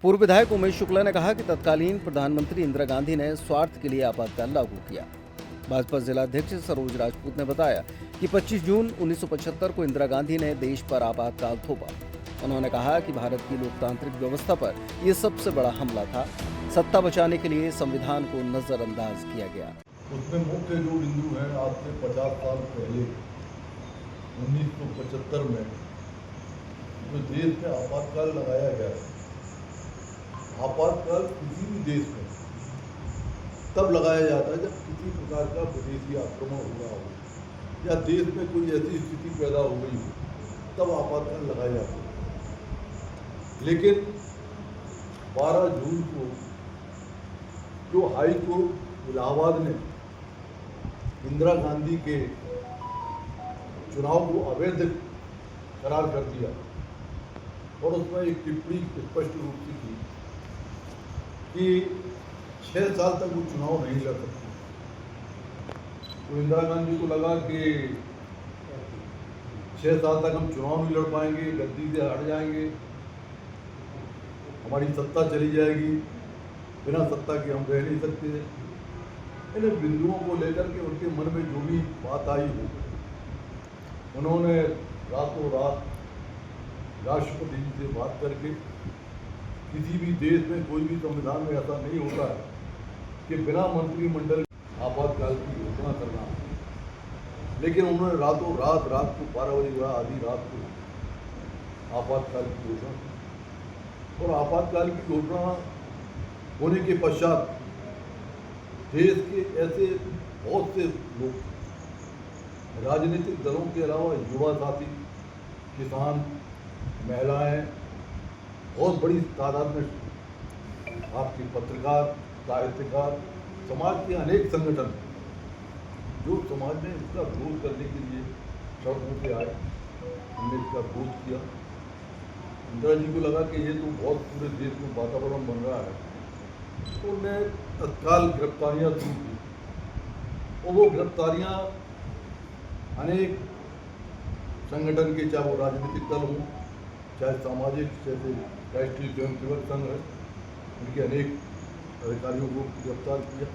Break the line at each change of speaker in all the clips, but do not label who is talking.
पूर्व विधायक उमेश शुक्ला ने कहा कि तत्कालीन प्रधानमंत्री इंदिरा गांधी ने स्वार्थ के लिए आपातकाल लागू किया। भाजपा जिलाध्यक्ष सरोज राजपूत ने बताया कि 25 जून 1975 को इंदिरा गांधी ने देश पर आपातकाल थोपा। उन्होंने कहा कि भारत की लोकतांत्रिक व्यवस्था पर यह सबसे बड़ा हमला था। सत्ता बचाने के लिए संविधान को नजरअंदाज किया गया।
उसमें मुख्य जो बिंदु है, आज से 50 साल पहले 1975 में जो देश में आपातकाल लगाया गया है, आपातकाल किसी भी देश में तब लगाया जाता है जब किसी प्रकार का विदेशी आक्रमण हो रहा हो या देश में कोई ऐसी स्थिति पैदा हो गई हो, तब आपातकाल लगाया जाता है। लेकिन 12 जून को जो हाई कोर्ट इलाहाबाद ने इंदिरा गांधी के चुनाव को अवैध करार कर दिया और उसमें एक टिप्पणी स्पष्ट रूप से की कि 6 साल तक वो चुनाव नहीं लड़ सकती। तो इंदिरा गांधी को लगा कि 6 साल तक हम चुनाव नहीं लड़ पाएंगे, गद्दी से हट जाएंगे, हमारी सत्ता चली जाएगी, बिना सत्ता के हम रह नहीं सकते। इन बिंदुओं को लेकर के उनके मन में जो भी बात आई हो, उन्होंने रातों रात राष्ट्रपति जी से बात करके, किसी भी देश में कोई भी संविधान में ऐसा नहीं होता है कि बिना मंत्रिमंडल आपातकाल की घोषणा करना, लेकिन उन्होंने रातों रात को 12 बजे आधी रात को आपातकाल की घोषणा की। और आपातकाल की घोषणा होने के पश्चात देश के ऐसे बहुत से लोग, राजनीतिक दलों के अलावा युवा साथी, किसान, महिलाएं, बहुत बड़ी तादाद में आपके पत्रकार, साहित्यकार, समाज के अनेक संगठन जो समाज में इसका विरोध करने के लिए सड़कों पे आए, हमने इसका विरोध किया। इंदिरा जी को लगा कि ये तो बहुत पूरे देश में वातावरण बन रहा है, तो उन्होंने तत्काल गिरफ्तारियां शुरू की। और वो गिरफ्तारियां अनेक संगठन के, चाहे वो राजनीतिक दल हों, चाहे सामाजिक, जैसे राष्ट्रीय स्वयंसेवक संघ है, उनके अनेक अधिकारियों को गिरफ्तार किया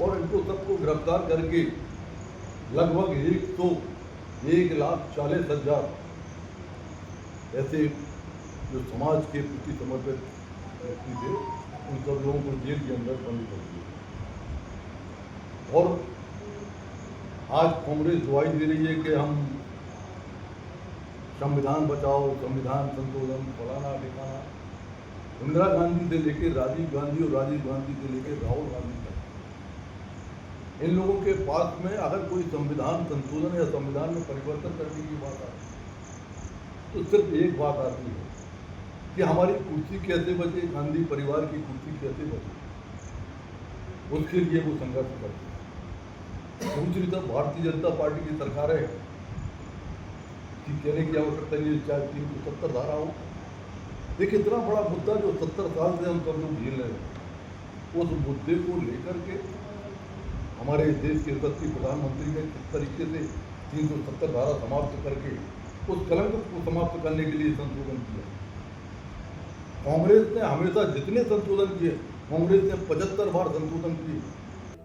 और इनको सबको गिरफ्तार करके लगभग 1,40,000 ऐसे जो समाज के प्रति समर्पित व्यक्ति थे, उन सब लोगों को जेल के अंदर बंद कर दिया। और आज कांग्रेस दुआई दे रही है कि हम संविधान बचाओ, संविधान संशोधन, फलाना ठिकाना। इंदिरा गांधी से लेकर राजीव गांधी और राजीव गांधी से लेकर राहुल गांधी तक, इन लोगों के पास में अगर कोई संविधान संशोधन या संविधान में परिवर्तन करने की बात आती है तो सिर्फ एक बात आती है कि हमारी कुर्सी कैसे बचे, गांधी परिवार की कुर्सी कैसे बचे, उसके लिए वो संघर्ष करते हैं। दूसरी तरफ भारतीय जनता पार्टी की सरकार है, कहने की आवश्यकता नहीं, चाहे 370 धारा हो। देखिए, इतना बड़ा मुद्दा जो 70 साल से हम सब लोग झेल रहे हैं, उस मुद्दे को लेकर के हमारे देश के यशस्वी प्रधानमंत्री ने किस तरीके से 370 धारा समाप्त करके उस कलंक को समाप्त करने के लिए संशोधन किया। कांग्रेस ने हमेशा जितने संशोधन किए, कांग्रेस ने 75 बार संशोधन किए।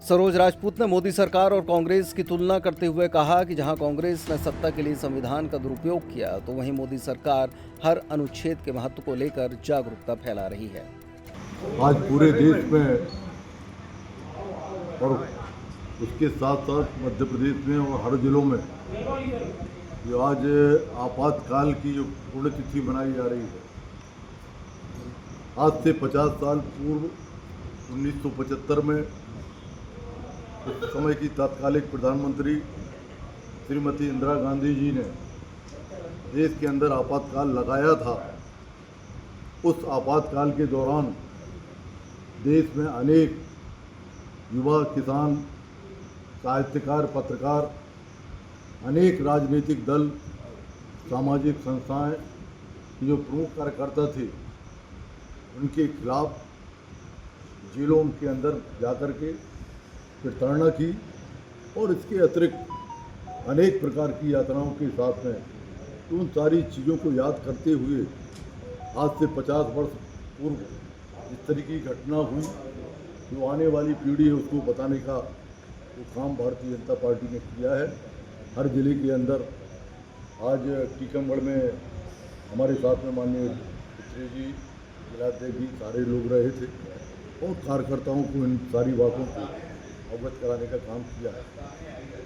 सरोज राजपूत ने मोदी सरकार और कांग्रेस की तुलना करते हुए कहा कि जहां कांग्रेस ने सत्ता के लिए संविधान का दुरुपयोग किया, तो वहीं मोदी सरकार हर अनुच्छेद के महत्व को लेकर जागरूकता फैला रही है।
आज पूरे देश में और उसके साथ साथ मध्य प्रदेश में और हर जिलों में जो आज आपातकाल की जो पुण्यतिथि मनाई जा रही है, आज से 50 साल पूर्व 1975 में उस समय की तत्कालिक प्रधानमंत्री श्रीमती इंदिरा गांधी जी ने देश के अंदर आपातकाल लगाया था। उस आपातकाल के दौरान देश में अनेक युवा, किसान, साहित्यकार, पत्रकार, अनेक राजनीतिक दल, सामाजिक संस्थाएं जो प्रमुख कार्यकर्ता थे, उनके खिलाफ जेलों के अंदर जाकर के प्रताड़ना की और इसके अतिरिक्त अनेक प्रकार की यातनाओं के साथ में उन सारी चीज़ों को याद करते हुए आज से 50 वर्ष पूर्व इस तरह की घटना हुई, जो आने वाली पीढ़ी है उसको बताने का जो काम भारतीय जनता पार्टी ने किया है। हर जिले के अंदर आज टीकमगढ़ में हमारे साथ में माननीय मित्री जी, जिलाध्यक्ष जी सारे लोग रहे थे और कार्यकर्ताओं को इन सारी बातों को अवगत कराने का काम किया है।